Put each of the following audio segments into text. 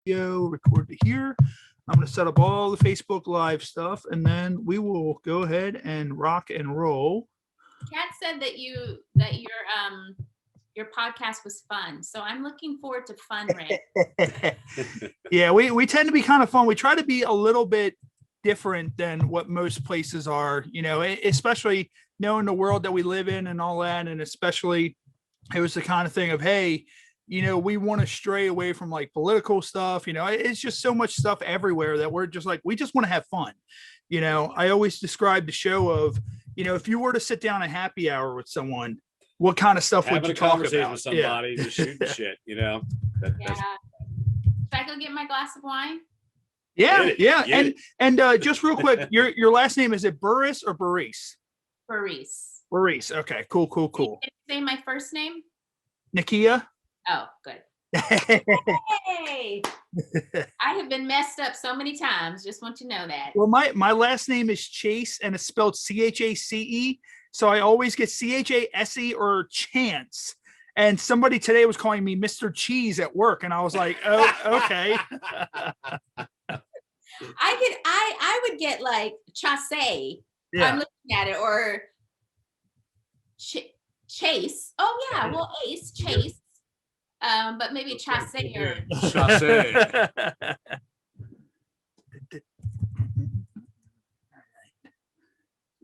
video, record to here. I'm going to set up all the Facebook Live stuff, and then we will go ahead and rock and roll. Kat said that your podcast was fun, so I'm looking forward to fun, Ray. Yeah, we tend to be kind of fun. We try to be a little bit different than what most places are, you know, especially knowing the world that we live in and all that. And especially it was the kind of thing of, hey, you know, we want to stray away from like political stuff. You know, it's just so much stuff everywhere that we're just like, we just want to have fun. You know, I always describe the show of, you know, if you were to sit down a happy hour with someone, what kind of stuff would you talk about? With somebody, just shooting shit, you know? Should I go get my glass of wine? Yeah. And just real quick, your last name, is it Burris or Burrise? Burrise. Okay, cool. Did you say my first name? Nakia. Oh, good. Hey, I have been messed up so many times. Just want you to know that. Well, my last name is Chase, and it's spelled Chace. So I always get Chase or Chance. And somebody today was calling me Mr. Cheese at work, and I was like, oh, okay. I would get like Chase. Yeah. I'm looking at it, or Chase. Oh yeah, well Ace Chase. But maybe Chase or Chase.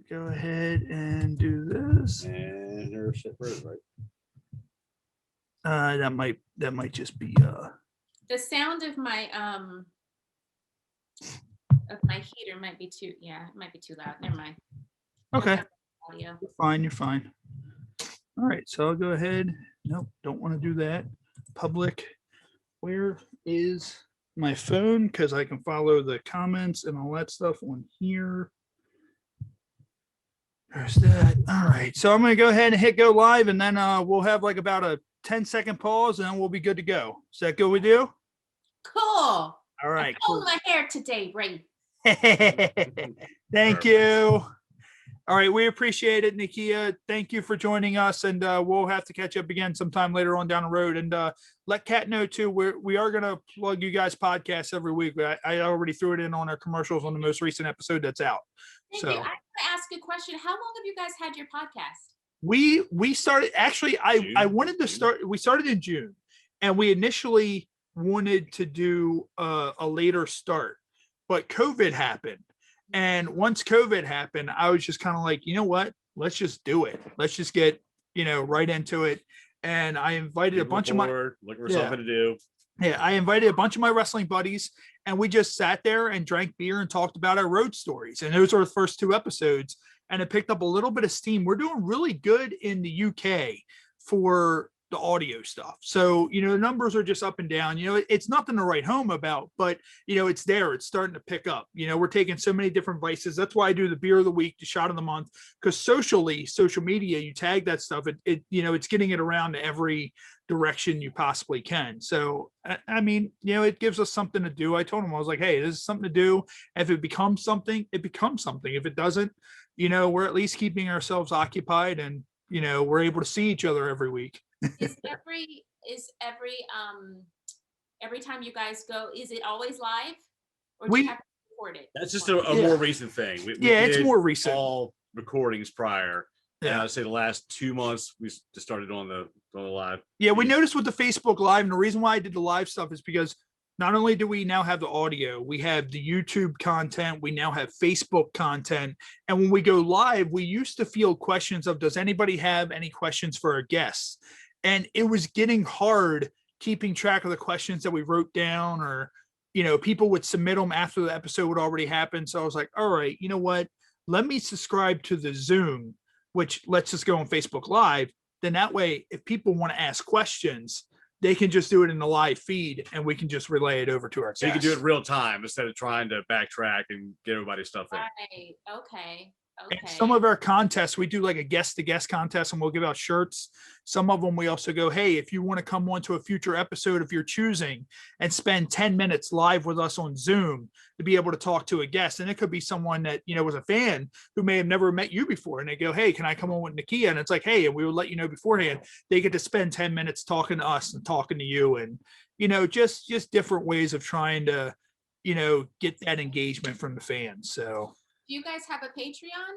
Go ahead and do this. And her shit bird, right? That might just be the sound of my heater might be too loud. Never mind. okay. Audio. You're fine. All right, so I'll go ahead. Nope, don't want to do that. Public. Where is my phone? Because I can follow the comments and all that stuff on here. There's that. All right, so I'm going to go ahead and hit go live, and then we'll have like about a 10-second pause, and then we'll be good to go. Is that good with you? Cool. All right. I pulled my hair today, Ray. Thank you. All right, we appreciate it, Nakia. Thank you for joining us, and we'll have to catch up again sometime later on down the road. And let Kat know too, we are going to plug you guys' podcasts every week. I already threw it in on our commercials on the most recent episode that's out. Thank you. I want to ask a question. How long have you guys had your podcast? We started, actually, I wanted to start, we started in June, and we initially wanted to do a later start, but COVID happened. And once COVID happened, I was just kind of like, you know what? Let's just do it. Let's just get, right into it. And I invited a bunch of my looking for something to do. Yeah, I invited a bunch of my wrestling buddies, and we just sat there and drank beer and talked about our road stories. And those are the first 2 episodes, and it picked up a little bit of steam. We're doing really good in the UK for the audio stuff. So, the numbers are just up and down. It's nothing to write home about, but it's there. It's starting to pick up. We're taking so many different vices. That's why I do the beer of the week, the shot of the month, because social media, you tag that stuff. It's getting it around to every direction you possibly can. So, I mean, it gives us something to do. I told him, I was like, hey, this is something to do. If it becomes something, it becomes something. If it doesn't, we're at least keeping ourselves occupied, and, we're able to see each other every week. Is every time you guys go, is it always live, or do you have to record it? That's just a more recent thing. We it's more recent. All recordings prior. Yeah. And I'd say the last 2 months we just started on the live. Yeah, we noticed with the Facebook Live, and the reason why I did the live stuff is because not only do we now have the audio, we have the YouTube content, we now have Facebook content. And when we go live, we used to field questions of, does anybody have any questions for our guests? And it was getting hard keeping track of the questions that we wrote down, or, people would submit them after the episode would already happen. So I was like, all right, you know what? Let me subscribe to the Zoom, which lets us go on Facebook Live. Then that way, if people want to ask questions, they can just do it in the live feed, and we can just relay it over to our guests. So you can do it real time instead of trying to backtrack and get everybody's stuff in. Right. Okay. And some of our contests, we do like a guest to guest contest, and we'll give out shirts. Some of them we also go, hey, if you want to come on to a future episode of your choosing and spend 10 minutes live with us on Zoom to be able to talk to a guest. And it could be someone that, was a fan who may have never met you before. And they go, hey, can I come on with Nakia? And it's like, hey, and we will let you know beforehand. They get to spend 10 minutes talking to us and talking to you. And, just different ways of trying to, get that engagement from the fans. So Do you guys have a Patreon?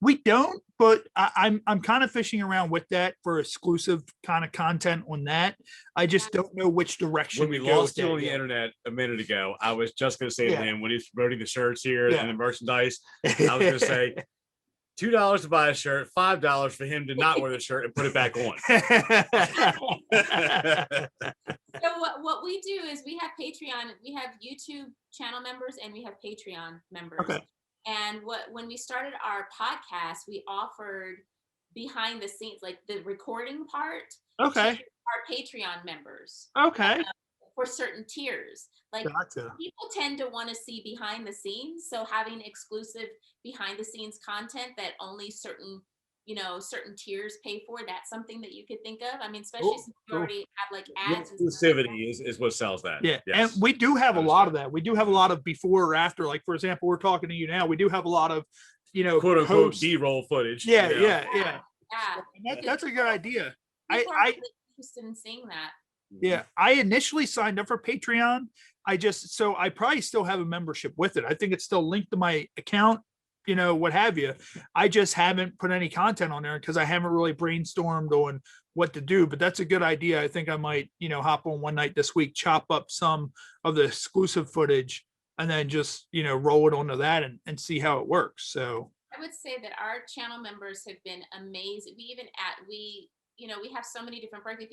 we don't, but I'm kind of fishing around with that for exclusive kind of content on that. I just don't know which direction When we to go lost with you that on the yet. internet a minute ago, I was just going to say Yeah. to him when he's promoting the shirts here Yeah. and the merchandise, I was going to say $2 to buy a shirt, $5 for him to not wear the shirt and put it back on. So what we do is we have Patreon, we have YouTube channel members, and we have Patreon members. Okay. And when we started our podcast, we offered behind the scenes, like the recording part, Okay. to our Patreon members Okay. for certain tiers. Like Gotcha. people tend to want to see behind the scenes, so having exclusive behind the scenes content that only certain tiers pay for, that's something that you could think of. I mean, especially since you already have like ads and stuff like that. Exclusivity is what sells that. Yeah. Yes. And we do have a lot of that. We do have a lot of before or after. Like, for example, we're talking to you now. We do have a lot of, Quote unquote posts. B-roll footage. Yeah, you know. yeah. Yeah. And that's a good idea. People are I really interested in seeing that. Yeah, I initially signed up for Patreon. So I probably still have a membership with it. I think it's still linked to my account, what have you. I just haven't put any content on there because I haven't really brainstormed on what to do, but that's a good idea. I think I might, hop on one night this week, chop up some of the exclusive footage and then just, roll it onto that and see how it works. So I would say that our channel members have been amazing. We have so many different perks.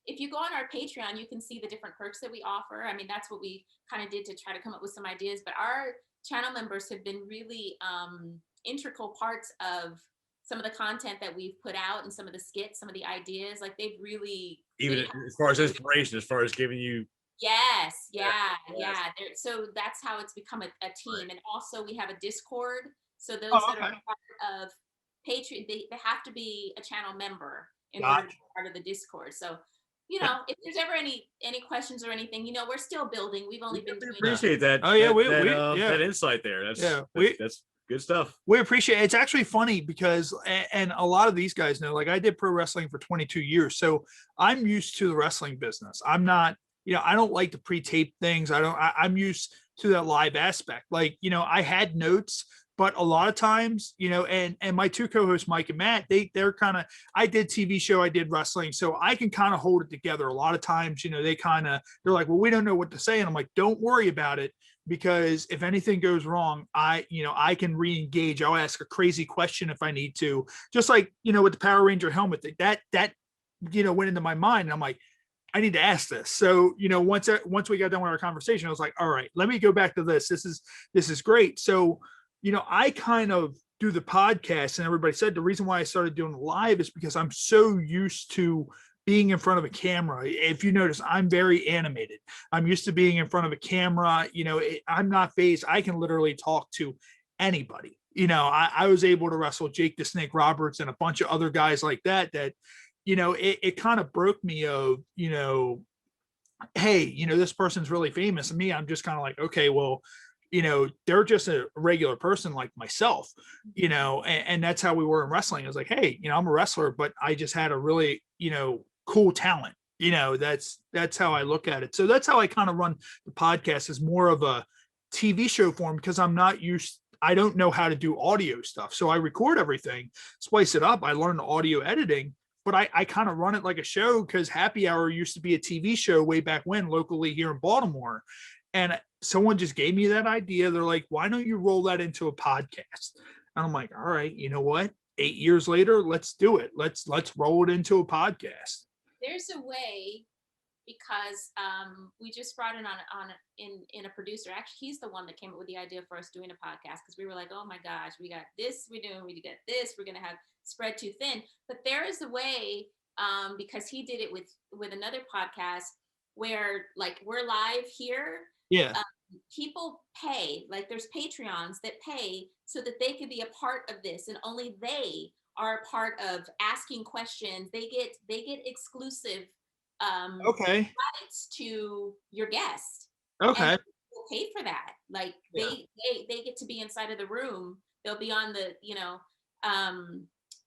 If you go on our Patreon, you can see the different perks that we offer. I mean, that's what we kind of did to try to come up with some ideas, but our channel members have been really integral parts of some of the content that we've put out and some of the skits, some of the ideas. Like they've really, Even as far as inspiration, as far as giving you. Yes. Yeah. Yes. So that's how it's become a team. Right. And also we have a Discord. So those that are okay. part of Patreon, they have to be a channel member in Gotcha. order to be part of the Discord. So, if there's ever any questions or anything, we're still building. We've only been doing Appreciate that. Oh, yeah, that insight there. That's good stuff. We appreciate it. It's actually funny because, and a lot of these guys know, like I did pro wrestling for 22 years. So I'm used to the wrestling business. I'm not, I don't like to pre-tape things. I'm used to that live aspect. Like, I had notes, but a lot of times, and my two co-hosts, Mike and Matt, they're kind of, I did TV show, I did wrestling. So I can kind of hold it together. A lot of times, they're like, well, we don't know what to say. And I'm like, don't worry about it. Because if anything goes wrong, I can re-engage. I'll ask a crazy question if I need to, just like, with the Power Ranger helmet that went into my mind. And I'm like, I need to ask this. So, once we got done with our conversation, I was like, all right, let me go back to this. This is great. So, I kind of do the podcast, and everybody said the reason why I started doing live is because I'm so used to being in front of a camera. If you notice, I'm very animated. I'm used to being in front of a camera. I'm not phased. I can literally talk to anybody. I was able to wrestle Jake the Snake Roberts and a bunch of other guys like that, it kind of broke me of, hey, this person's really famous. And me, I'm just kind of like, okay, well, they're just a regular person like myself, and that's how we were in wrestling. I was like, hey, I'm a wrestler, but I just had a really, cool talent. That's how I look at it. So that's how I kind of run the podcast, as more of a TV show form, because I don't know how to do audio stuff. So I record everything, splice it up. I learned audio editing, but I kind of run it like a show, because Happy Hour used to be a TV show way back when, locally here in Baltimore. And someone just gave me that idea. They're like, why don't you roll that into a podcast? And I'm like, all right, you know what? 8 years later, let's do it. Let's roll it into a podcast. There's a way, because we just brought in in a producer. Actually, he's the one that came up with the idea for us doing a podcast, because we were like, oh my gosh, we got this, we got this, we're gonna have spread too thin. But there is a way, because he did it with another podcast where, like, we're live here. Yeah. People pay, like there's Patreons that pay so that they can be a part of this, and only they are a part of asking questions. They get exclusive Okay. rights to your guest. Okay. And people pay for that. Like they get to be inside of the room. They'll be on the,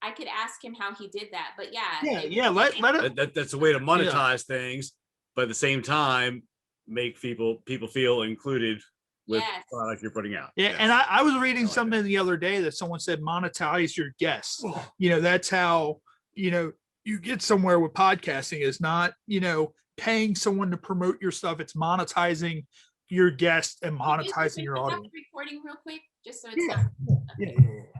I could ask him how he did that, but yeah. Let it. That's a way to monetize things. but at the same time, make people feel included with Yes. the product you're putting out. Yeah, Yes. and I was reading like something the other day that someone said monetize your guests. That's how, you get somewhere with podcasting is not, paying someone to promote your stuff. It's monetizing your guest and Can you just monetizing turn your off audience. the recording real quick, just so it's Yeah. not. Yeah.